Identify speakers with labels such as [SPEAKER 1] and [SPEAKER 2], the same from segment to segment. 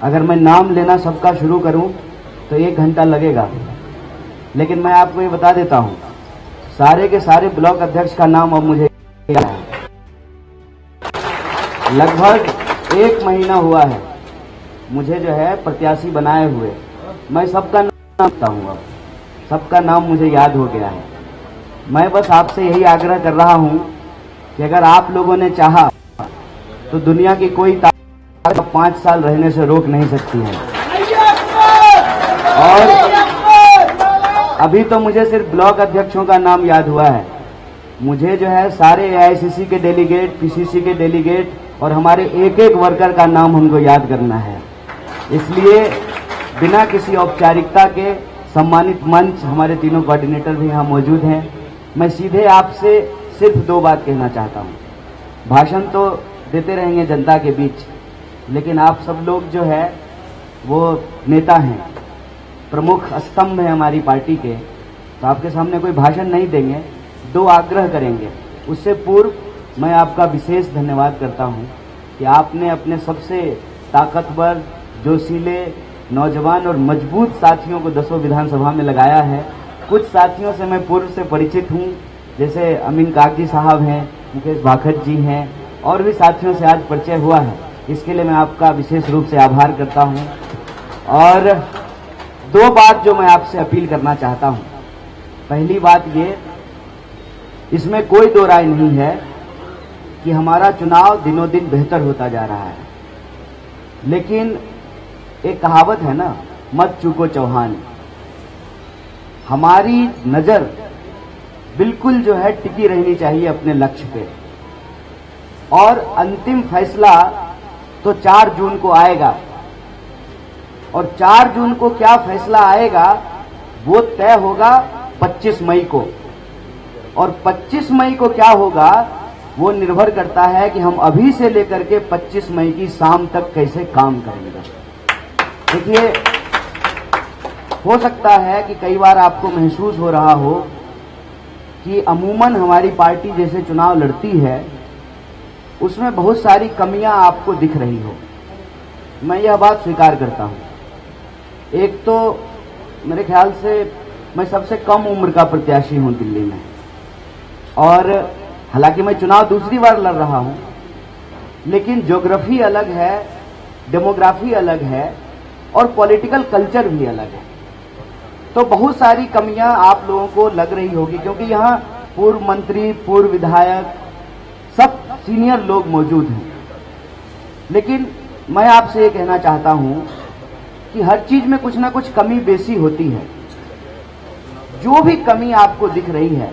[SPEAKER 1] अगर मैं नाम लेना सबका शुरू करूं तो 1 घंटा लगेगा, लेकिन मैं आपको ये बता देता हूं, सारे के सारे ब्लॉक अध्यक्ष का नाम अब मुझे याद है। लगभग 1 महीना हुआ है मुझे जो है प्रत्याशी बनाए हुए। मैं सबका नाम रखता हूं, अब सबका नाम मुझे याद हो गया है। मैं बस आपसे यही आग्रह कर रहा हूं कि अगर आप लोगों ने चाहा तो दुनिया की कोई ताकत 5 साल रहने से रोक नहीं सकती है। और अभी तो मुझे सिर्फ ब्लॉक अध्यक्षों का नाम याद हुआ है, मुझे जो है सारे एआईसीसी के डेलीगेट, पीसीसी के डेलीगेट और हमारे एक एक वर्कर का नाम हमको याद करना है। इसलिए बिना किसी औपचारिकता के सम्मानित मंच, हमारे तीनों कोऑर्डिनेटर भी यहाँ मौजूद हैं। मैं सीधे आपसे सिर्फ 2 बात कहना चाहता हूँ। भाषण तो देते रहेंगे जनता के बीच, लेकिन आप सब लोग जो है वो नेता हैं, प्रमुख स्तंभ हैं हमारी पार्टी के, तो आपके सामने कोई भाषण नहीं देंगे, 2 आग्रह करेंगे। उससे पूर्व मैं आपका विशेष धन्यवाद करता हूं कि आपने अपने सबसे ताकतवर, जोशीले, नौजवान और मजबूत साथियों को 10 विधानसभा में लगाया है। कुछ साथियों से मैं पूर्व से परिचित हूं, जैसे अमीन कागजी साहब हैं, मुकेश भाखड़ जी हैं, और भी साथियों से आज परिचय हुआ है। इसके लिए मैं आपका विशेष रूप से आभार करता हूं। और 2 बात जो मैं आपसे अपील करना चाहता हूं। पहली बात ये, इसमें कोई 2 राय नहीं है कि हमारा चुनाव दिनों दिन बेहतर होता जा रहा है, लेकिन एक कहावत है ना, मत चूको चौहान। हमारी नजर बिल्कुल जो है टिकी रहनी चाहिए अपने लक्ष्य पे, और अंतिम फैसला तो 4 जून को आएगा, और 4 जून को क्या फैसला आएगा वो तय होगा 25 मई को, और 25 मई को क्या होगा वो निर्भर करता है कि हम अभी से लेकर के 25 मई की शाम तक कैसे काम करेंगे। देखिए, हो सकता है कि कई बार आपको महसूस हो रहा हो कि अमूमन हमारी पार्टी जैसे चुनाव लड़ती है उसमें बहुत सारी कमियां आपको दिख रही हो। मैं यह बात स्वीकार करता हूं। एक तो मेरे ख्याल से मैं सबसे कम उम्र का प्रत्याशी हूं दिल्ली में, और हालांकि मैं चुनाव दूसरी बार लड़ रहा हूं, लेकिन ज्योग्राफी अलग है, डेमोग्राफी अलग है, और पॉलिटिकल कल्चर भी अलग है। तो बहुत सारी कमियां आप लोगों को लग रही होगी, क्योंकि यहां पूर्व मंत्री, पूर्व विधायक, सब सीनियर लोग मौजूद हैं। लेकिन मैं आपसे ये कहना चाहता हूं कि हर चीज में कुछ ना कुछ कमी बेसी होती है। जो भी कमी आपको दिख रही है,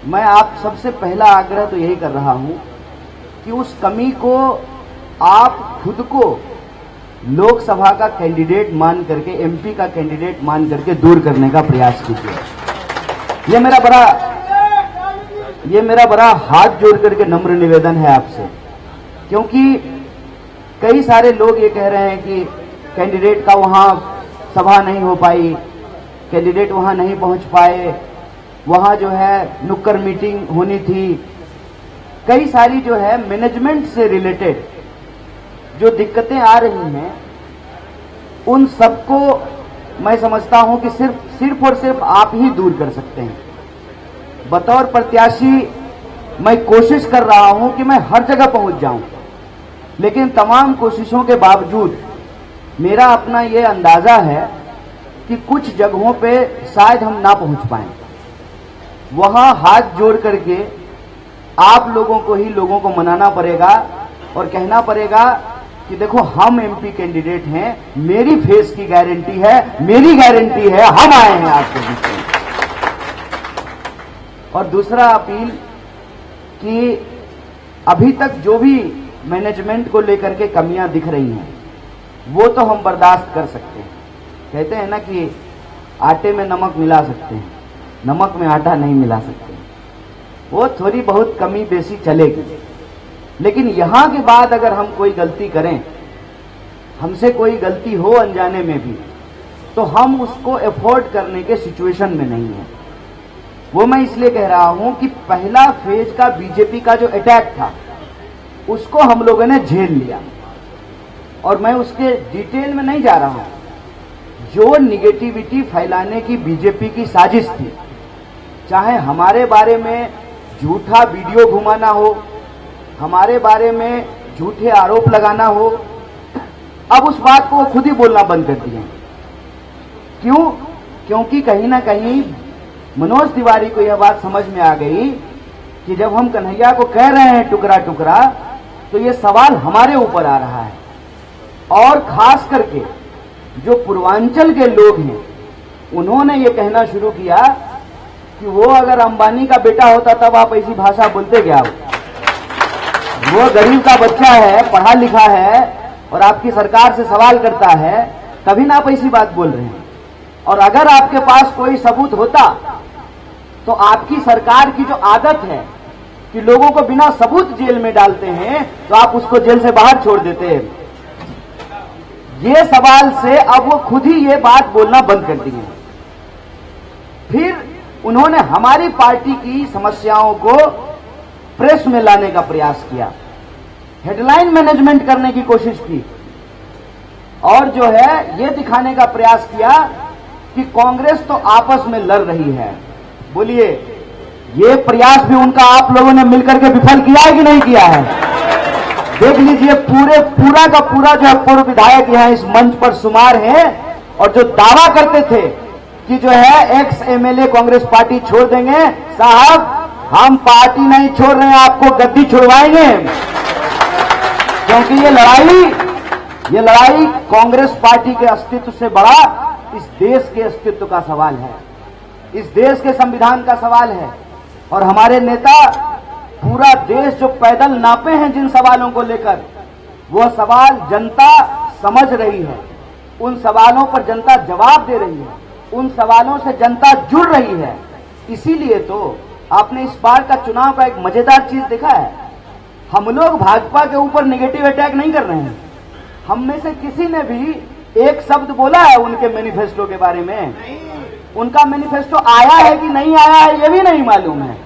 [SPEAKER 1] मैं आप सबसे पहला आग्रह तो यही कर रहा हूं कि उस कमी को आप खुद को लोकसभा का कैंडिडेट मान करके, एमपी का कैंडिडेट मान करके दूर करने का प्रयास कीजिए। ये मेरा बड़ा हाथ जोड़ करके नम्र निवेदन है आपसे, क्योंकि कई सारे लोग ये कह रहे हैं कि कैंडिडेट का वहां सभा नहीं हो पाई, कैंडिडेट वहां नहीं पहुंच पाए, वहां जो है नुक्कड़ मीटिंग होनी थी। कई सारी जो है मैनेजमेंट से रिलेटेड जो दिक्कतें आ रही हैं, उन सबको मैं समझता हूं कि सिर्फ और सिर्फ आप ही दूर कर सकते हैं। बतौर प्रत्याशी मैं कोशिश कर रहा हूं कि मैं हर जगह पहुंच जाऊं, लेकिन तमाम कोशिशों के बावजूद मेरा अपना ये अंदाजा है कि कुछ जगहों पे शायद हम ना पहुंच पाएं। वहां हाथ जोड़ करके आप लोगों को ही लोगों को मनाना पड़ेगा और कहना पड़ेगा कि देखो, हम एमपी कैंडिडेट हैं, मेरी फेस की गारंटी है, मेरी गारंटी है, हम आए हैं आपके बीच में। और दूसरा अपील कि अभी तक जो भी मैनेजमेंट को लेकर के कमियां दिख रही हैं वो तो हम बर्दाश्त कर सकते हैं। कहते हैं ना कि आटे में नमक मिला सकते हैं, नमक में आटा नहीं मिला सकते। वो थोड़ी बहुत कमी बेसी चलेगी, लेकिन यहां के बाद अगर हम कोई गलती करें, हमसे कोई गलती हो अनजाने में भी, तो हम उसको अफोर्ड करने के सिचुएशन में नहीं है। वो मैं इसलिए कह रहा हूं कि पहला फेज का बीजेपी का जो अटैक था उसको हम लोगों ने झेल लिया। और मैं उसके डिटेल में नहीं जा रहा हूं, जो निगेटिविटी फैलाने की बीजेपी की साजिश थी, चाहे हमारे बारे में झूठा वीडियो घुमाना हो, हमारे बारे में झूठे आरोप लगाना हो, अब उस बात को खुद ही बोलना बंद कर दिए। क्यों? क्योंकि कहीं ना कहीं मनोज तिवारी को यह बात समझ में आ गई कि जब हम कन्हैया को कह रहे हैं टुकड़ा टुकड़ा, तो ये सवाल हमारे ऊपर आ रहा है। और खास करके जो पूर्वांचल के लोग हैं, उन्होंने ये कहना शुरू किया कि वो अगर अंबानी का बेटा होता तब आप ऐसी भाषा बोलते क्या? वो गरीब का बच्चा है, पढ़ा लिखा है और आपकी सरकार से सवाल करता है, तभी ना आप ऐसी बात बोल रहे हैं। और अगर आपके पास कोई सबूत होता तो आपकी सरकार की जो आदत है कि लोगों को बिना सबूत जेल में डालते हैं, तो आप उसको जेल से बाहर छोड़ देते हैं। ये सवाल से अब वो खुद ही ये बात बोलना बंद कर दिए। फिर उन्होंने हमारी पार्टी की समस्याओं को प्रेस में लाने का प्रयास किया, हेडलाइन मैनेजमेंट करने की कोशिश की और जो है ये दिखाने का प्रयास किया कि कांग्रेस तो आपस में लड़ रही है। बोलिए, ये प्रयास भी उनका आप लोगों ने मिलकर के विफल किया है कि नहीं किया है? देख लीजिए, पूरा का पूरा जो है पूर्व विधायक यहाँ इस मंच पर शुमार है और जो दावा करते थे कि जो है एक्स एमएलए कांग्रेस पार्टी छोड़ देंगे, साहब हम पार्टी नहीं छोड़ रहे हैं, आपको गद्दी छुड़वाएंगे। क्योंकि ये लड़ाई कांग्रेस पार्टी के अस्तित्व से बड़ा इस देश के अस्तित्व का सवाल है, इस देश के संविधान का सवाल है। और हमारे नेता पूरा देश जो पैदल नापे हैं जिन सवालों को लेकर, वो सवाल जनता समझ रही है, उन सवालों पर जनता जवाब दे रही है, उन सवालों से जनता जुड़ रही है। इसीलिए तो आपने इस बार का चुनाव का एक मजेदार चीज देखा है, हम लोग भाजपा के ऊपर नेगेटिव अटैक नहीं कर रहे हैं। हम में से किसी ने भी एक शब्द बोला है उनके मैनिफेस्टो के बारे में? उनका मैनिफेस्टो आया है कि नहीं आया है ये भी नहीं मालूम है।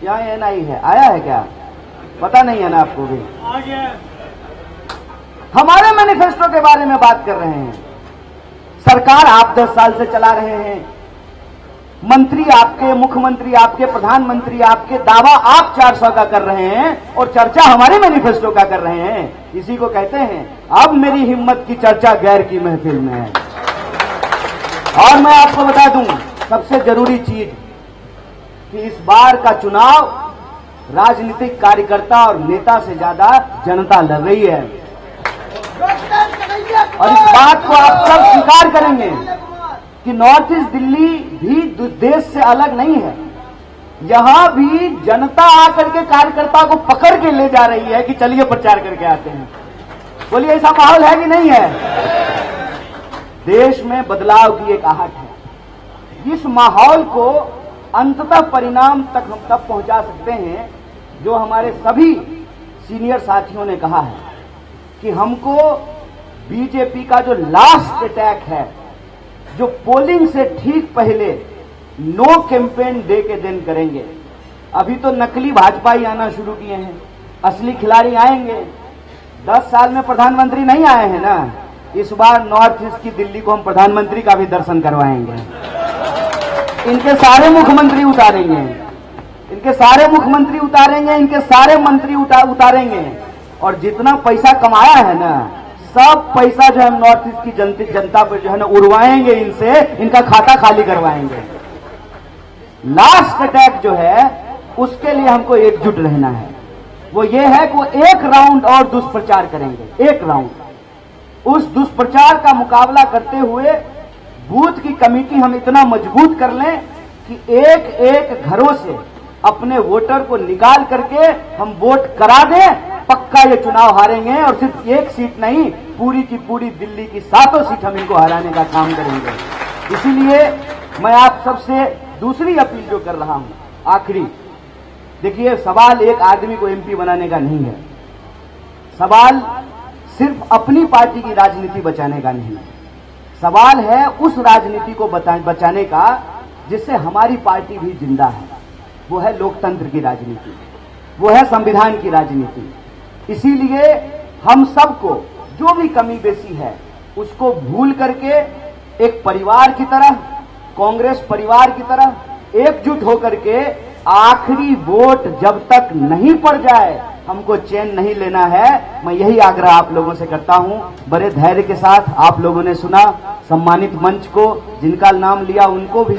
[SPEAKER 1] यहाँ एनआई है, आया है क्या? पता नहीं है ना आपको भी? हमारे मैनिफेस्टो के बारे में बात कर रहे हैं। सरकार आप 10 साल से चला रहे हैं, मंत्री आपके, मुख्यमंत्री आपके, प्रधानमंत्री आपके, दावा आप 400 का कर रहे हैं और चर्चा हमारे मैनिफेस्टो का कर रहे हैं। इसी को कहते हैं अब मेरी हिम्मत की चर्चा गैर की महफिल में है। और मैं आपको बता दूं सबसे जरूरी चीज कि इस बार का चुनाव राजनीतिक कार्यकर्ता और नेता से ज्यादा जनता लड़ रही है। और इस बात को आप सब स्वीकार करेंगे कि नॉर्थ ईस्ट दिल्ली भी देश से अलग नहीं है। यहां भी जनता आकर के कार्यकर्ता को पकड़ के ले जा रही है कि चलिए प्रचार करके आते हैं। बोलिए, ऐसा माहौल है कि नहीं है? देश में बदलाव की एक आहट है। इस माहौल को अंततः परिणाम तक हम तब पहुंचा सकते हैं जो हमारे सभी सीनियर साथियों ने कहा है कि हमको बीजेपी का जो लास्ट अटैक है, जो पोलिंग से ठीक पहले नो कैंपेन डे के दिन करेंगे। अभी तो नकली भाजपा ही आना शुरू किए हैं, असली खिलाड़ी आएंगे। 10 साल में प्रधानमंत्री नहीं आए हैं ना, इस बार नॉर्थ ईस्ट की दिल्ली को हम प्रधानमंत्री का भी दर्शन करवाएंगे। इनके सारे मुख्यमंत्री उतारेंगे, इनके सारे मुख्यमंत्री उतारेंगे, इनके सारे मंत्री उतारेंगे और जितना पैसा कमाया है ना, सब पैसा जो है नॉर्थ ईस्ट की जनता पर जो है ना उड़वाएंगे, इनसे इनका खाता खाली करवाएंगे। लास्ट अटैक जो है उसके लिए हमको एकजुट रहना है। वो ये है कि वो एक राउंड और दुष्प्रचार करेंगे, एक राउंड। उस दुष्प्रचार का मुकाबला करते हुए बूथ की कमेटी हम इतना मजबूत कर लें कि एक एक घरों से अपने वोटर को निकाल करके हम वोट करा दें। पक्का ये चुनाव हारेंगे और सिर्फ एक सीट नहीं, पूरी की पूरी दिल्ली की 7 सीट हम इनको हराने का काम करेंगे। इसीलिए मैं आप सबसे दूसरी अपील जो कर रहा हूं, आखिरी, देखिए, सवाल एक आदमी को एमपी बनाने का नहीं है, सवाल सिर्फ अपनी पार्टी की राजनीति बचाने का नहीं है, सवाल है उस राजनीति को बचाने का जिससे हमारी पार्टी भी जिंदा है। वो है लोकतंत्र की राजनीति, वो है संविधान की राजनीति। इसीलिए हम सबको जो भी कमी बेसी है उसको भूल करके एक परिवार की तरह, कांग्रेस परिवार की तरह एकजुट होकर के आखिरी वोट जब तक नहीं पड़ जाए हमको चैन नहीं लेना है। मैं यही आग्रह आप लोगों से करता हूं। बड़े धैर्य के साथ आप लोगों ने सुना, सम्मानित मंच को जिनका नाम लिया उनको भी